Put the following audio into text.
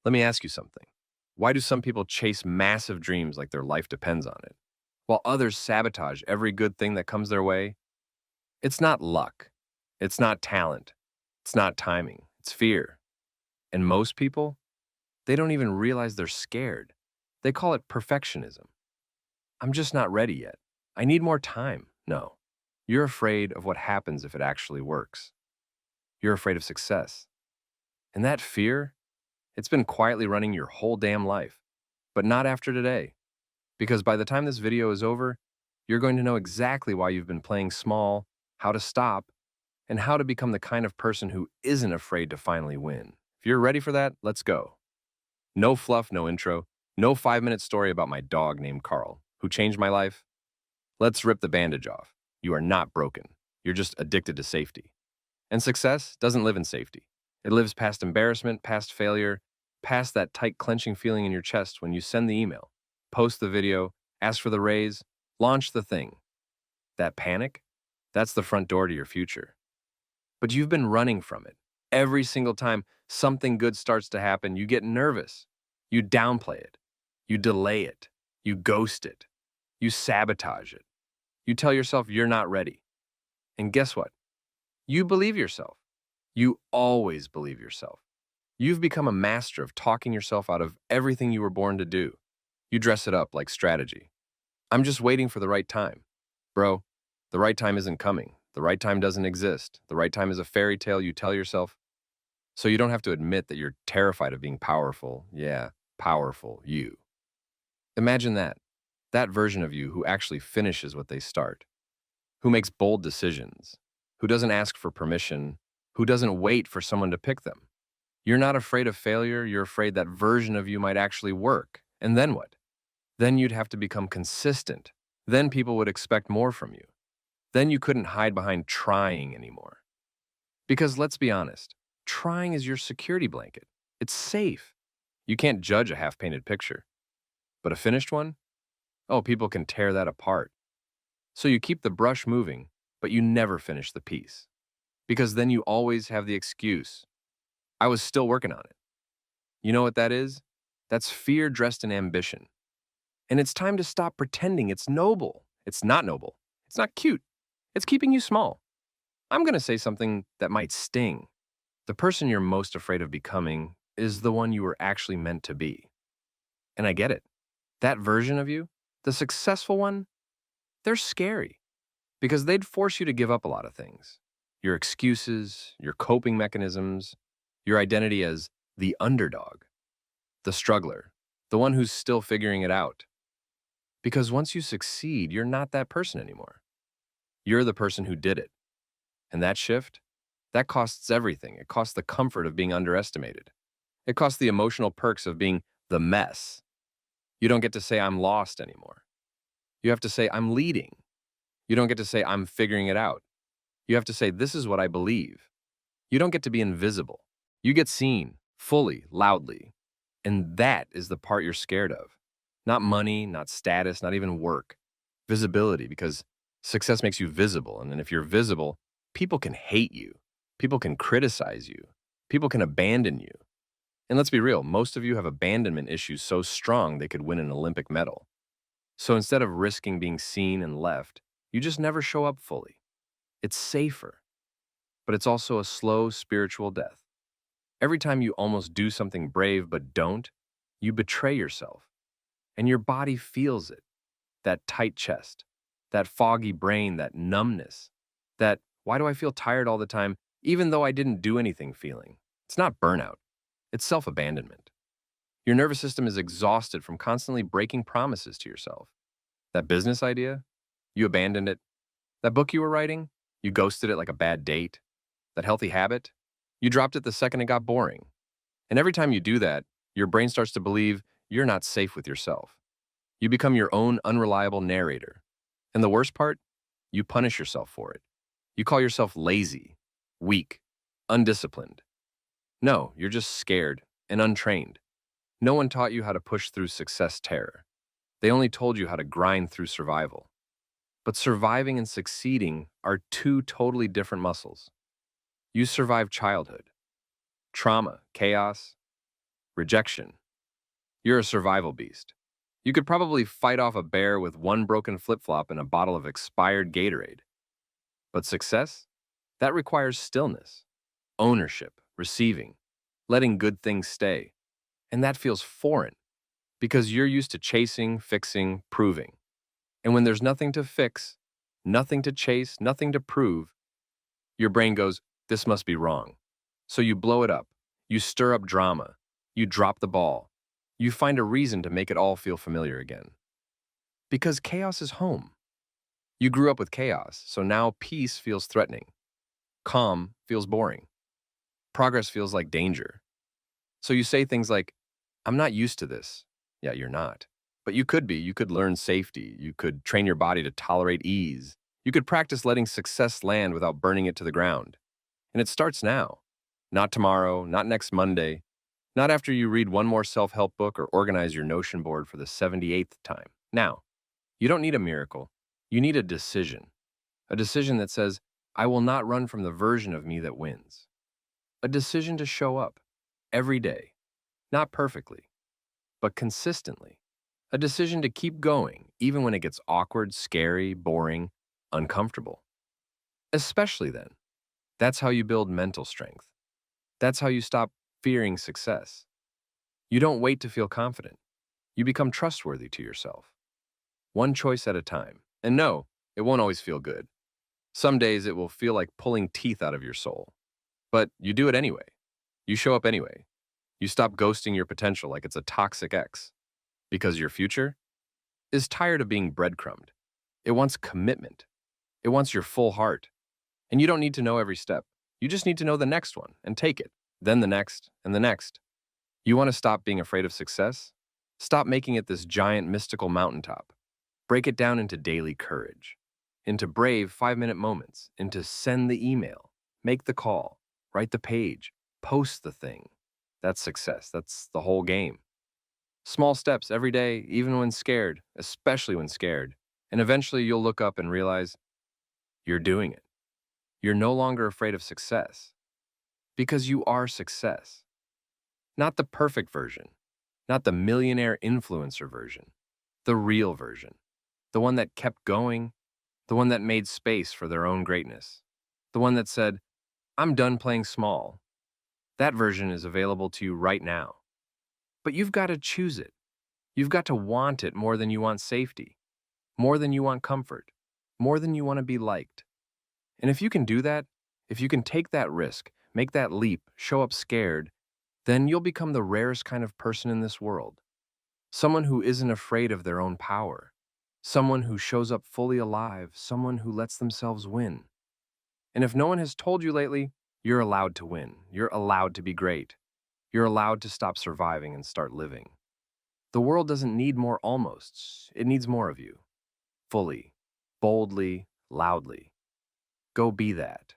Let me ask you something. Why do some people chase massive dreams like their life depends on it, while others sabotage every good thing that comes their way? It's not luck. It's not talent. It's not timing. It's fear. And most people, they don't even realize they're scared. They call it perfectionism. I'm just not ready yet. I need more time. No. You're afraid of what happens if it actually works. You're afraid of success. And that fear, it's been quietly running your whole damn life. But not after today. Because by the time this video is over, you're going to know exactly why you've been playing small, how to stop, and how to become the kind of person who isn't afraid to finally win. If you're ready for that, let's go. No fluff, no intro, no 5-minute story about my dog named Carl, who changed my life. Let's rip the bandage off. You are not broken. You're just addicted to safety. And success doesn't live in safety. It lives past embarrassment, past failure, past that tight clenching feeling in your chest when you send the email, post the video, ask for the raise, launch the thing. That panic, that's the front door to your future. But you've been running from it. Every single time something good starts to happen, you get nervous. You downplay it. You delay it. You ghost it. You sabotage it. You tell yourself you're not ready. And guess what? You believe yourself. You always believe yourself. You've become a master of talking yourself out of everything you were born to do. You dress it up like strategy. I'm just waiting for the right time. Bro, the right time isn't coming. The right time doesn't exist. The right time is a fairy tale you tell yourself. So you don't have to admit that you're terrified of being powerful. Yeah, powerful you. Imagine that. That version of you who actually finishes what they start, who makes bold decisions, who doesn't ask for permission, who doesn't wait for someone to pick them. You're not afraid of failure, you're afraid that version of you might actually work. And then what? Then you'd have to become consistent. Then people would expect more from you. Then you couldn't hide behind trying anymore. Because let's be honest, trying is your security blanket. It's safe. You can't judge a half-painted picture. But a finished one? Oh, people can tear that apart. So you keep the brush moving, but you never finish the piece. Because then you always have the excuse. I was still working on it. You know what that is? That's fear dressed in ambition. And it's time to stop pretending it's noble. It's not noble. It's not cute. It's keeping you small. I'm going to say something that might sting. The person you're most afraid of becoming is the one you were actually meant to be. And I get it. That version of you, the successful one, they're scary because they'd force you to give up a lot of things. Your excuses, your coping mechanisms, your identity as the underdog, the struggler, the one who's still figuring it out. Because once you succeed, you're not that person anymore. You're the person who did it. And that shift, that costs everything. It costs the comfort of being underestimated. It costs the emotional perks of being the mess. You don't get to say, I'm lost anymore. You have to say, I'm leading. You don't get to say, I'm figuring it out. You have to say, this is what I believe. You don't get to be invisible. You get seen, fully, loudly. And that is the part you're scared of. Not money, not status, not even work. Visibility, because success makes you visible. And then if you're visible, people can hate you. People can criticize you. People can abandon you. And let's be real, most of you have abandonment issues so strong they could win an Olympic medal. So instead of risking being seen and left, you just never show up fully. It's safer, but it's also a slow spiritual death. Every time you almost do something brave but don't, you betray yourself. And your body feels it. That tight chest, that foggy brain, that numbness, that why do I feel tired all the time even though I didn't do anything feeling. It's not burnout. It's self-abandonment. Your nervous system is exhausted from constantly breaking promises to yourself. That business idea, you abandoned it. That book you were writing, you ghosted it like a bad date. That healthy habit, you dropped it the second it got boring. And every time you do that, your brain starts to believe you're not safe with yourself. You become your own unreliable narrator. And the worst part, you punish yourself for it. You call yourself lazy, weak, undisciplined. No, you're just scared and untrained. No one taught you how to push through success terror. They only told you how to grind through survival. But surviving and succeeding are two totally different muscles. You survived childhood, trauma, chaos. rejection. You're a survival beast. You could probably fight off a bear with one broken flip-flop and a bottle of expired Gatorade. But success? That requires stillness, ownership, receiving, letting good things stay. And that feels foreign because you're used to chasing, fixing, proving. And when there's nothing to fix, nothing to chase, nothing to prove, your brain goes, this must be wrong. So you blow it up. You stir up drama. You drop the ball. You find a reason to make it all feel familiar again. Because chaos is home. You grew up with chaos, so now peace feels threatening. Calm feels boring. Progress feels like danger. So you say things like, I'm not used to this. Yeah, you're not. But you could be. You could learn safety. You could train your body to tolerate ease. You could practice letting success land without burning it to the ground. And it starts now. Not tomorrow, not next Monday, not after you read one more self-help book or organize your Notion board for the 78th time. Now, you don't need a miracle. You need a decision. A decision that says, I will not run from the version of me that wins. A decision to show up every day, not perfectly, but consistently. A decision to keep going, even when it gets awkward, scary, boring, uncomfortable. Especially then. That's how you build mental strength. That's how you stop fearing success. You don't wait to feel confident. You become trustworthy to yourself. One choice at a time. And no, it won't always feel good. Some days it will feel like pulling teeth out of your soul. But you do it anyway. You show up anyway. You stop ghosting your potential like it's a toxic ex. Because your future is tired of being breadcrumbed. It wants commitment. It wants your full heart. And you don't need to know every step. You just need to know the next one and take it. Then the next and the next. You want to stop being afraid of success? Stop making it this giant mystical mountaintop. Break it down into daily courage, into brave 5-minute moments, into send the email, make the call, write the page, post the thing. That's success. That's the whole game. Small steps every day, even when scared, especially when scared. And eventually you'll look up and realize you're doing it. You're no longer afraid of success because you are success. Not the perfect version, not the millionaire influencer version, the real version, the one that kept going, the one that made space for their own greatness, the one that said, I'm done playing small. That version is available to you right now. But you've got to choose it. You've got to want it more than you want safety, more than you want comfort, more than you want to be liked. And if you can do that, if you can take that risk, make that leap, show up scared, then you'll become the rarest kind of person in this world. Someone who isn't afraid of their own power. Someone who shows up fully alive. Someone who lets themselves win. And if no one has told you lately, you're allowed to win. You're allowed to be great. You're allowed to stop surviving and start living. The world doesn't need more almosts. It needs more of you. Fully, boldly, loudly. Go be that.